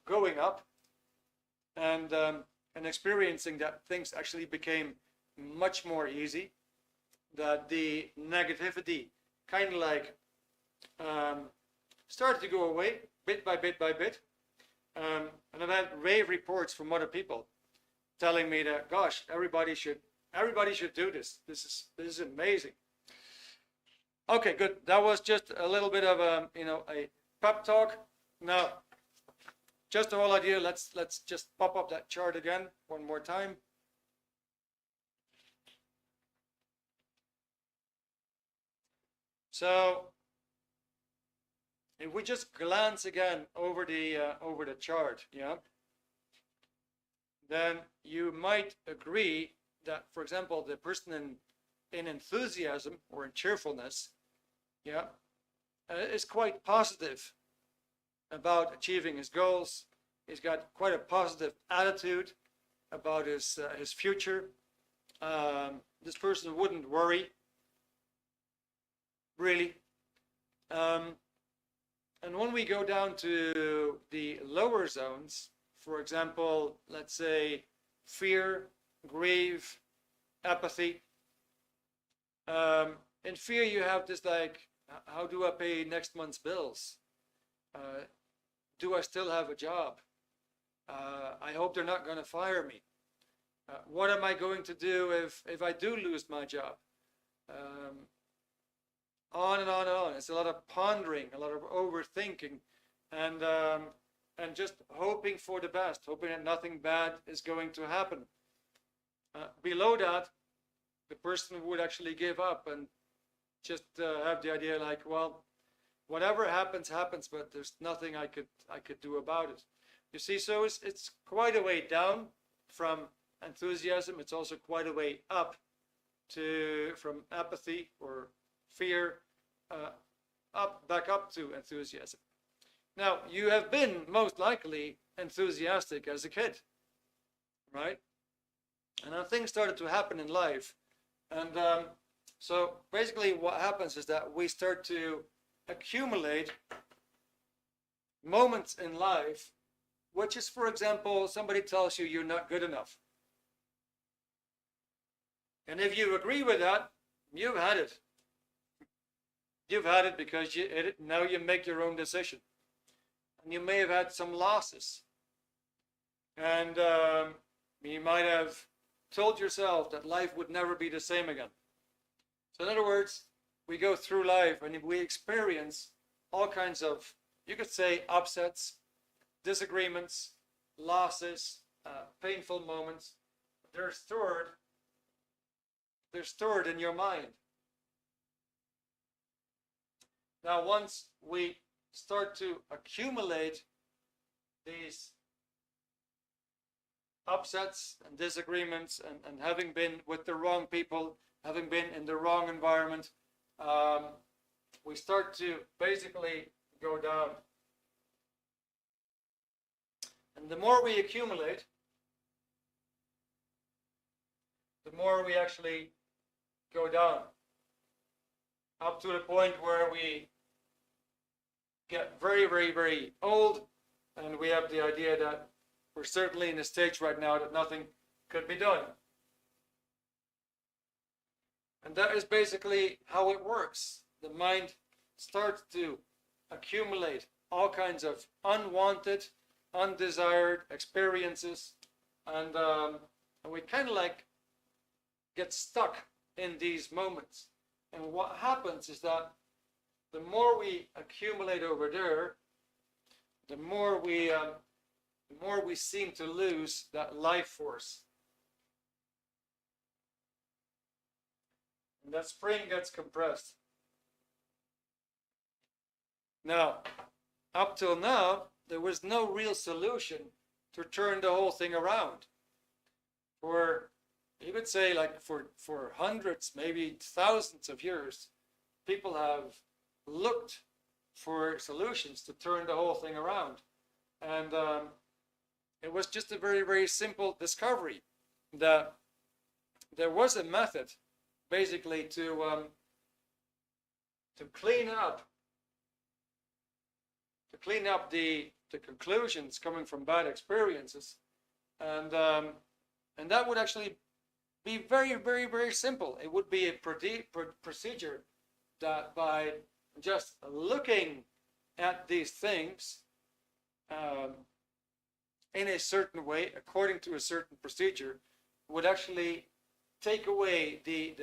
going up, and experiencing that things actually became much more easy, that the negativity kind of like started to go away bit by bit by bit. And I've had rave reports from other people telling me that, gosh, everybody should do this. This is amazing. Okay, good. That was just a little bit of a pep talk. Now, just the whole idea. Let's just pop up that chart again one more time. So, if we just glance again over the chart, yeah, then you might agree that, for example, the person in enthusiasm or in cheerfulness, yeah, is quite positive about achieving his goals. He's got quite a positive attitude about his future. This person wouldn't worry, really. And when we go down to the lower zones, for example, let's say fear, grief, apathy. In fear, you have this like, how do I pay next month's bills? Do I still have a job? I hope they're not going to fire me. What am I going to do if I do lose my job? On and on and on. It's a lot of pondering, a lot of overthinking, and just hoping for the best, hoping that nothing bad is going to happen. Below that, the person would actually give up and just have the idea like, well, whatever happens, happens, but there's nothing I could do about it. You see, so it's quite a way down from enthusiasm. It's also quite a way up from apathy or fear, back up to enthusiasm. Now, you have been most likely enthusiastic as a kid, right? And then things started to happen in life. And so basically what happens is that we start to accumulate moments in life, which is, for example, somebody tells you you're not good enough. And if you agree with that, you've had it. You've had it because now you make your own decision. And you may have had some losses. And you might have told yourself that life would never be the same again. So in other words, we go through life and we experience all kinds of, you could say, upsets, disagreements, losses, painful moments. They're stored in your mind. Now, once we start to accumulate these upsets and disagreements and having been with the wrong people, having been in the wrong environment, we start to basically go down. And the more we accumulate, the more we actually go down, up to the point where we get very, very, very old, and we have the idea that we're certainly in a stage right now that nothing could be done. And that is basically how it works. The mind starts to accumulate all kinds of unwanted, undesired experiences, and we kind of like get stuck in these moments. And what happens is that the more we accumulate over there, the more we the more we seem to lose that life force. And that spring gets compressed. Now, up till now, there was no real solution to turn the whole thing around. For, you could say, like for hundreds, maybe thousands of years, people have looked for solutions to turn the whole thing around. And it was just a very, very simple discovery that there was a method basically to clean up the conclusions coming from bad experiences, and that would actually be very, very, very simple. It would be a procedure that by just looking at these things in a certain way, according to a certain procedure, would actually take away the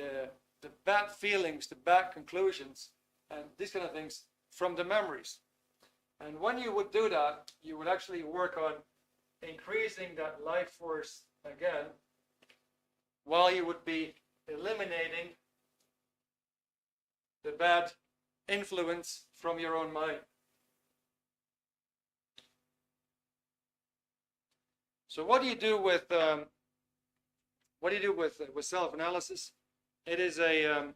bad feelings, the bad conclusions, and these kind of things from the memories. And when you would do that, you would actually work on increasing that life force again, while you would be eliminating the bad influence from your own mind. So what do you do with self-analysis? It is a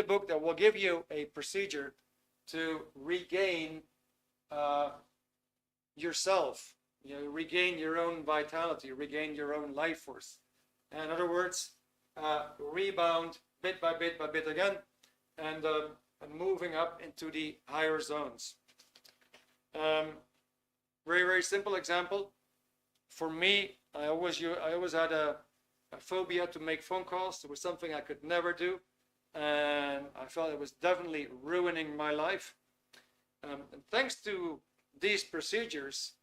book that will give you a procedure to regain yourself, regain your own vitality, regain your own life force. In other words, rebound bit by bit by bit again, and moving up into the higher zones. Very, very simple example. For me, I always had a phobia to make phone calls. It was something I could never do, and I felt it was definitely ruining my life. And thanks to these procedures,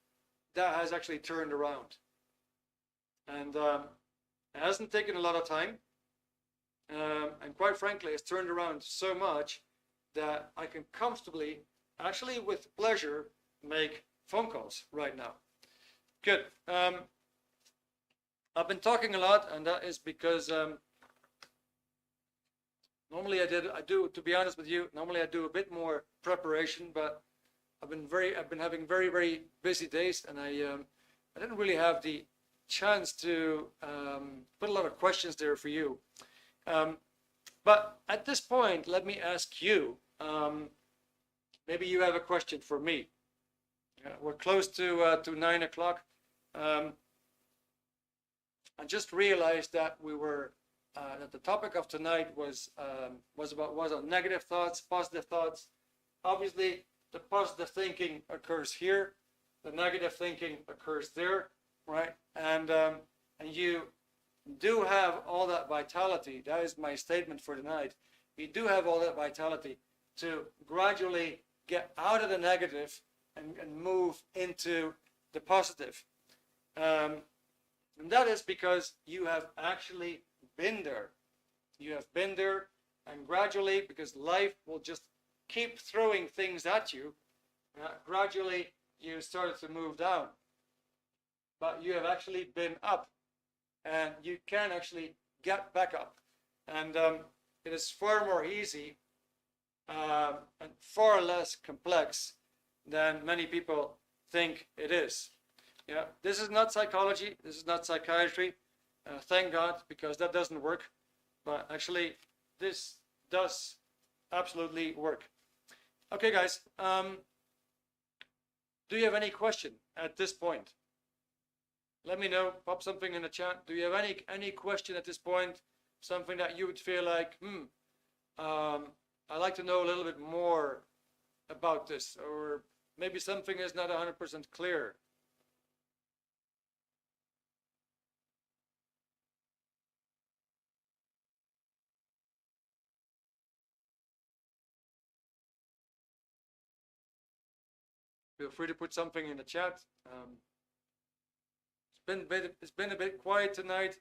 that has actually turned around. And it hasn't taken a lot of time. And quite frankly, it's turned around so much that I can comfortably, actually with pleasure, make phone calls right now. Good. I've been talking a lot, and that is because normally I do, to be honest with you, normally I do a bit more preparation, but I've been having very, very busy days, and I didn't really have the chance to put a lot of questions there for you. But at this point, let me ask you, maybe you have a question for me. We're close to 9 o'clock. I just realized that we were that the topic of tonight was on negative thoughts, positive thoughts. Obviously, the positive thinking occurs here, the negative thinking occurs there, right? And you do have all that vitality. That is my statement for tonight. You do have all that vitality to gradually get out of the negative and move into the positive. And that is because you have actually been there. You have been there, and gradually, because life will just keep throwing things at you, gradually you started to move down. But you have actually been up, and you can actually get back up. And it is far more easy and far less complex than many people think it is. Yeah, this is not psychology, this is not psychiatry, thank God, because that doesn't work. But actually, this does absolutely work. Okay, guys, do you have any question at this point? Let me know, pop something in the chat. Do you have any question at this point? Something that you would feel like, I'd like to know a little bit more about this, or maybe something is not 100% clear. Feel free to put something in the chat. It's been a bit quiet tonight.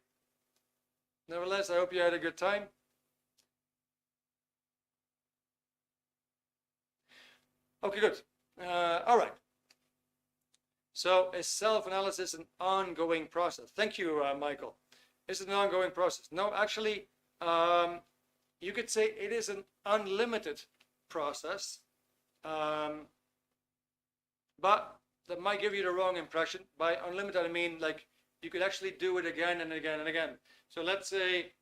Nevertheless, I hope you had a good time. Okay, good. All right. So is self-analysis an ongoing process? Thank you, Michael. Is it an ongoing process? No, actually, you could say it is an unlimited process, but that might give you the wrong impression. By unlimited, I mean like you could actually do it again and again and again. So let's say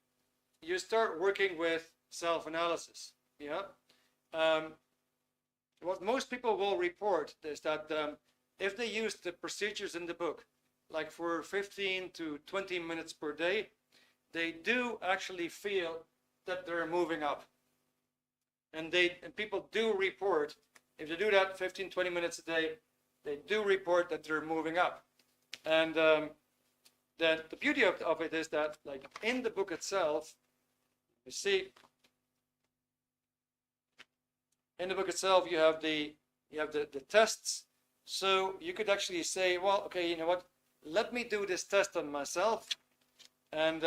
you start working with self-analysis. Yeah. What most people will report is that if they use the procedures in the book, like for 15 to 20 minutes per day, they do actually feel that they're moving up. And people do report, if they do that 15, 20 minutes a day, they do report that they're moving up. And then the beauty of it is that, like in the book itself, you see, in the book itself, you have the tests. So you could actually say, well, okay, you know what? Let me do this test on myself, and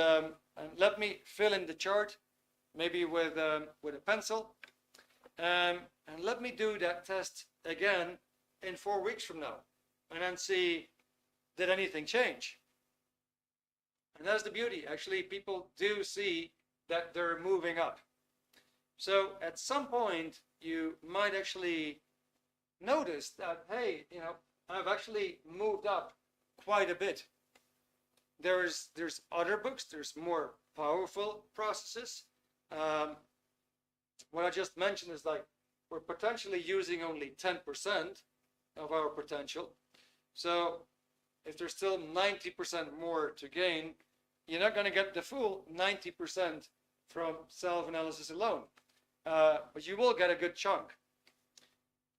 let me fill in the chart, maybe with a pencil, and let me do that test again in 4 weeks from now, and then see, did anything change? And that's the beauty. Actually, people do see that they're moving up. So at some point, you might actually notice that, hey, you know, I've actually moved up quite a bit. There's other books, there's more powerful processes. What I just mentioned is like we're potentially using only 10% of our potential. So if there's still 90% more to gain, you're not going to get the full 90% from self-analysis alone. But you will get a good chunk.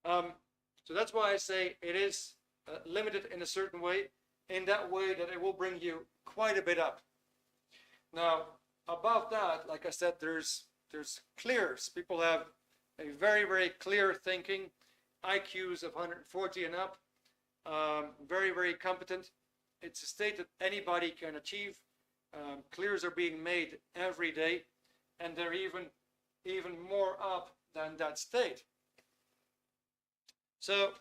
So that's why I say it is limited in a certain way, in that way that it will bring you quite a bit up. Now, above that, like I said, there's clears. People have a very, very clear thinking, IQs of 140 and up, very, very competent. It's a state that anybody can achieve. Clears are being made every day, and they're even more up than that state. So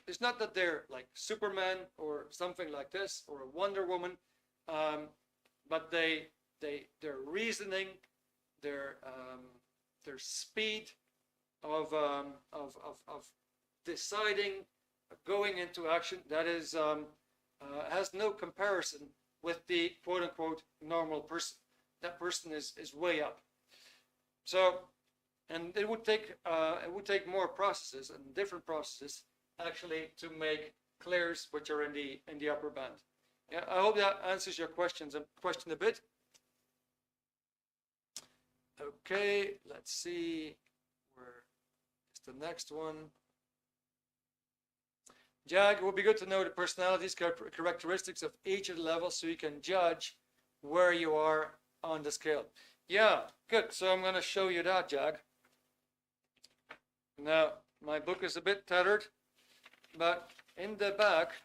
it's not that they're like Superman or something like this, or a Wonder Woman, but their reasoning, their speed of deciding, going into action, that is has no comparison with the quote-unquote normal person. That person is way up. So, and it would take more processes and different processes actually to make clears which are in the upper band. Yeah, I hope that answers your question a bit. Okay, let's see, where is the next one? Jag, it would be good to know the personalities, characteristics of each of the levels so you can judge where you are on the scale. Yeah, good. So I'm going to show you that, Jag. Now, my book is a bit tattered, but in the back,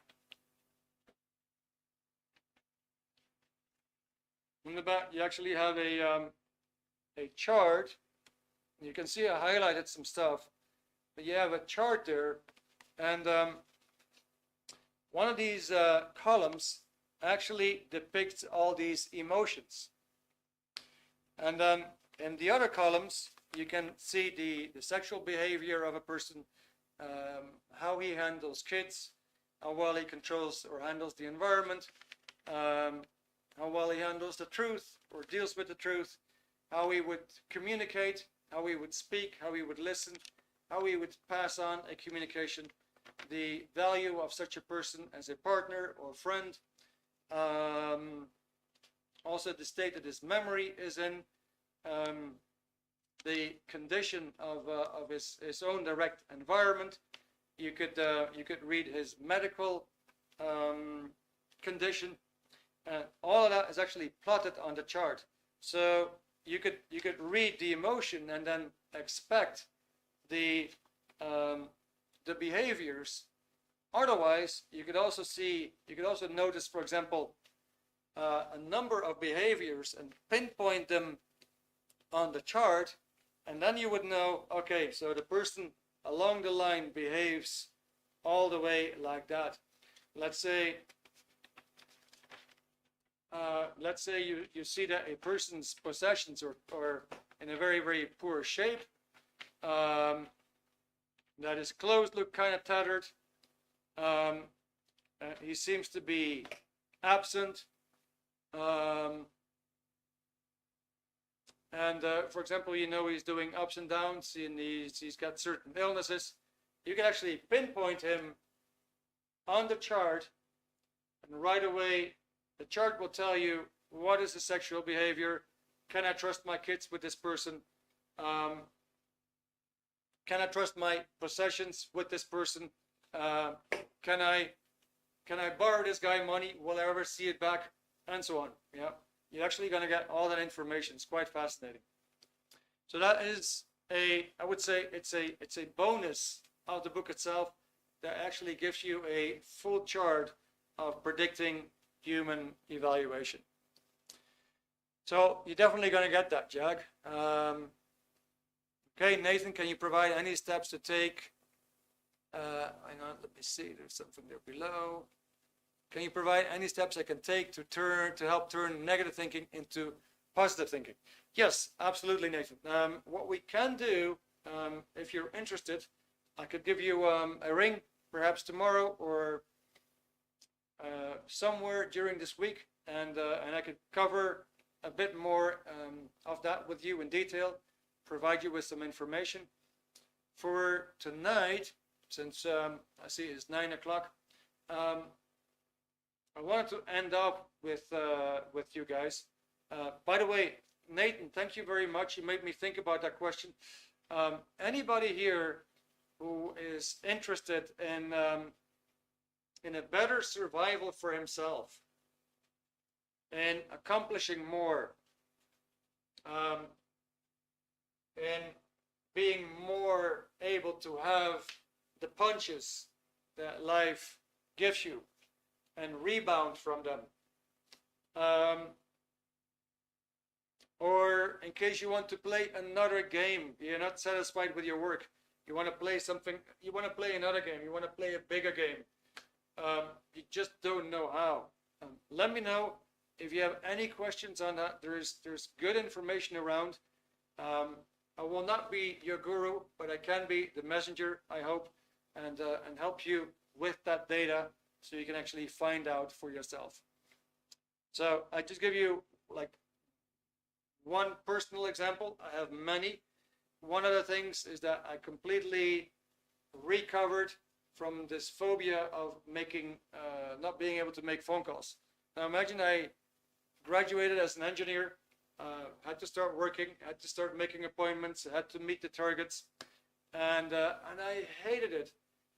you actually have a chart. You can see I highlighted some stuff, but you have a chart there, and one of these columns actually depicts all these emotions. And in the other columns, you can see the sexual behavior of a person, how he handles kids, how well he controls or handles the environment, how well he handles the truth or deals with the truth, how he would communicate, how he would speak, how he would listen, how he would pass on a communication, the value of such a person as a partner or friend, also the state that his memory is in, the condition of his own direct environment. You could read his medical condition, and all of that is actually plotted on the chart. So you could read the emotion and then expect the behaviors. Otherwise, you could also notice, for example, a number of behaviors and pinpoint them on the chart, and then you would know, okay, so the person along the line behaves all the way like that. Let's say you see that a person's possessions are in a very, very poor shape, that his clothes look kind of tattered, he seems to be absent, for example, he's doing ups and downs, and he's got certain illnesses. You can actually pinpoint him on the chart, and right away the chart will tell you what is the sexual behavior. Can I trust my kids with this person? Can I trust my possessions with this person? Can I borrow this guy money? Will I ever see it back? And so on. Yeah, you're actually going to get all that information. It's quite fascinating. So that is I would say it's a bonus of the book itself that actually gives you a full chart of predicting human evaluation. So you're definitely going to get that, Jag. Okay, Nathan, can you provide any steps to take? Hang on, let me see. There's something there below. Can you provide any steps I can take to help turn negative thinking into positive thinking? Yes, absolutely, Nathan. What we can do, if you're interested, I could give you a ring, perhaps tomorrow or somewhere during this week, and I could cover a bit more of that with you in detail, provide you with some information. For tonight, since I see it's 9 o'clock, I wanted to end up with you guys. By the way, Nathan, thank you very much. You made me think about that question. Anybody here who is interested in a better survival for himself and accomplishing more, and being more able to have the punches that life gives you and rebound from them, or in case you want to play another game, you're not satisfied with your work, you want to play something, you want to play another game, you want to play a bigger game, you just don't know how. Let me know if you have any questions on that. There's good information around. I will not be your guru, but I can be the messenger, I hope, and help you with that data so you can actually find out for yourself. So I just give you like one personal example. I have many. One of the things is that I completely recovered from this phobia of not being able to make phone calls. Now imagine I graduated as an engineer, had to start working, had to start making appointments, had to meet the targets, and I hated it.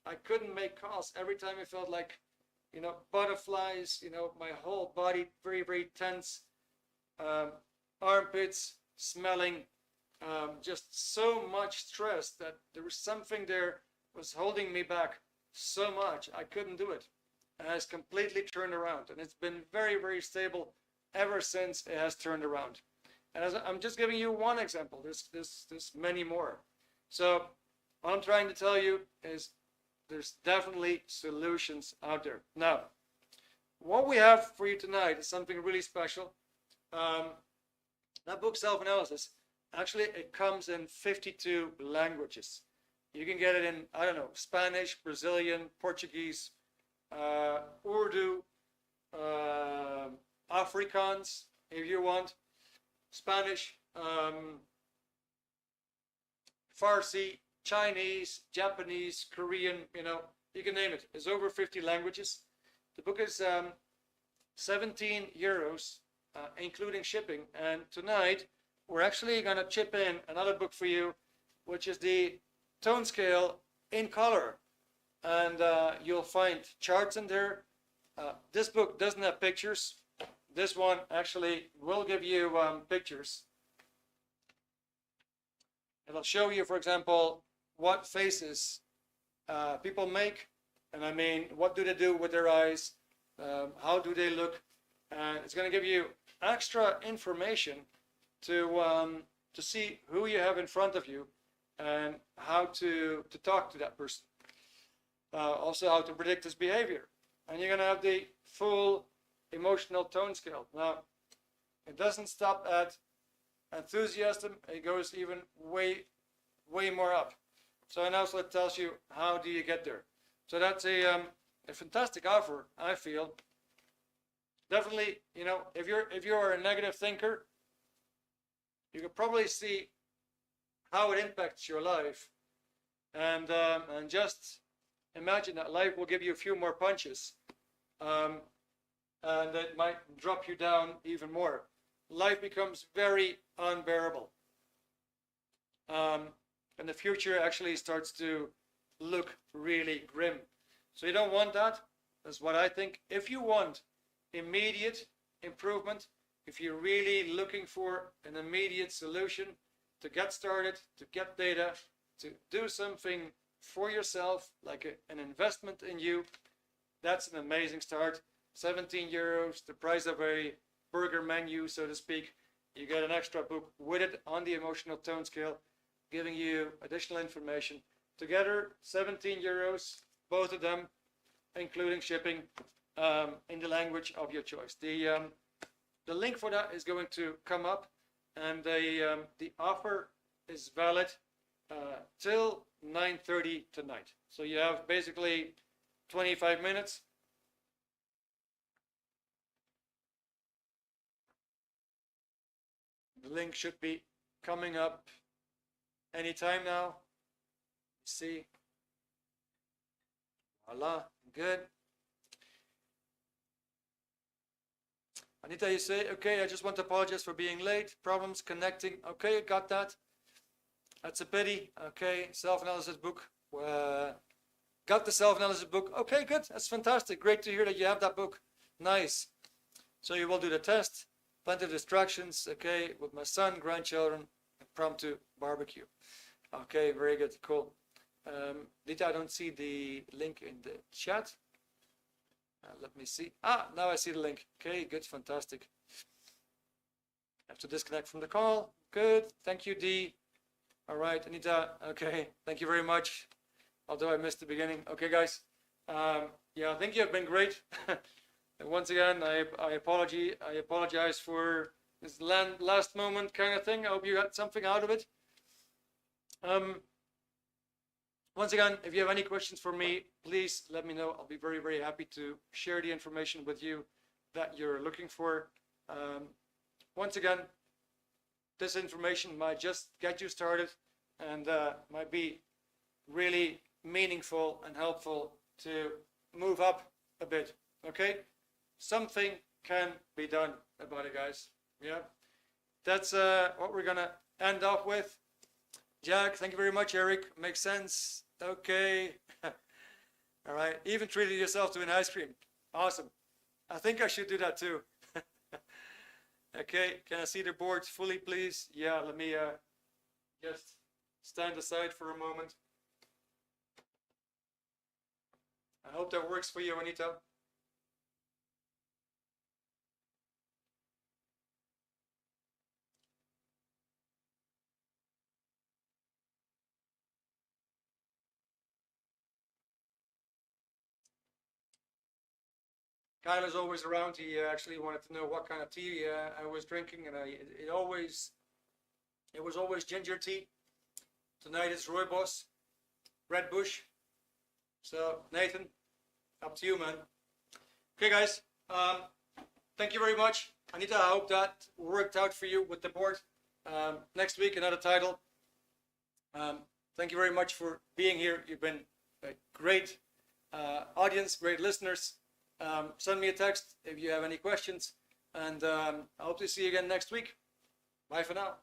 I couldn't make calls. Every time I felt like, butterflies, my whole body very, very tense, armpits smelling, just so much stress that there was something there was holding me back so much. I couldn't do it. And it's completely turned around, and it's been very, very stable ever since it has turned around. And I'm just giving you one example. There's many more. So what I'm trying to tell you is there's definitely solutions out there. Now, what we have for you tonight is something really special. That book, Self-Analysis, actually it comes in 52 languages. You can get it in, I don't know, Spanish, Brazilian, Portuguese, Urdu, Afrikaans, if you want, Spanish, Farsi, Chinese, Japanese, Korean, you can name it. It's over 50 languages. The book is 17 euros, including shipping. And tonight, we're actually going to chip in another book for you, which is the tone scale in color. And you'll find charts in there. This book doesn't have pictures. This one actually will give you pictures. It'll show you, for example, what faces people make, and I mean, what do they do with their eyes, how do they look, and it's going to give you extra information to see who you have in front of you and how to talk to that person. also how to predict his behavior. And you're going to have the full emotional tone scale. Now, it doesn't stop at enthusiasm. It goes even way more up. So and also it tells you how do you get there. So that's a fantastic offer, I feel. Definitely, you know, if you're a negative thinker, you can probably see how it impacts your life, and just imagine that life will give you a few more punches, and it might drop you down even more. Life becomes very unbearable, and the future actually starts to look really grim. So you don't want that. That's what I think. If you want immediate improvement, if you're really looking for an immediate solution to get started, to get data, to do something for yourself, like an investment in you, that's an amazing start. 17 euros, the price of a burger menu, so to speak. You get an extra book with it on the emotional tone scale, giving you additional information. Together, 17 euros, both of them, including shipping, in the language of your choice. The link for that is going to come up, and the offer is valid till 9:30 tonight. So you have basically 25 minutes. The link should be coming up anytime now. See. Voila, good. Anita, you say, okay, I just want to apologize for being late. Problems connecting. Okay, got that. That's a pity. Okay, self-analysis book. Got the self-analysis book. Okay, good. That's fantastic. Great to hear that you have that book. Nice. So you will do the test. Plenty of distractions. Okay, with my son, grandchildren, impromptu barbecue. Okay, very good. Cool. Dita, I don't see the link in the chat. Let me see. Now I see the link. Okay, good, fantastic. I have to disconnect from the call. Good, thank you, D. All right, Anita, okay, thank you very much. Although I missed the beginning. Okay, guys. Yeah, I think you have been great. And once again, I apologize for this last moment kind of thing. I hope you got something out of it. Once again, if you have any questions for me, please let me know. I'll be very, very happy to share the information with you that you're looking for. Once again, this information might just get you started and might be really meaningful and helpful to move up a bit, okay? Something can be done about it, guys. Yeah, that's what we're gonna end off with. Jack, thank you very much, Eric. Makes sense. Okay. All right. Even treated yourself to an ice cream. Awesome. I think I should do that too. Okay. Can I see the board fully, please? Yeah. Let me just stand aside for a moment. I hope that works for you, Anita. Kyle is always around. He actually wanted to know what kind of tea I was drinking, and it was always ginger tea. Tonight it's Rooibos, Red Bush. So Nathan, up to you, man. Okay, guys. Thank you very much, Anita. I hope that worked out for you with the board. Next week, another title. Thank you very much for being here. You've been a great audience, great listeners. Send me a text if you have any questions, and I hope to see you again next week. Bye for now.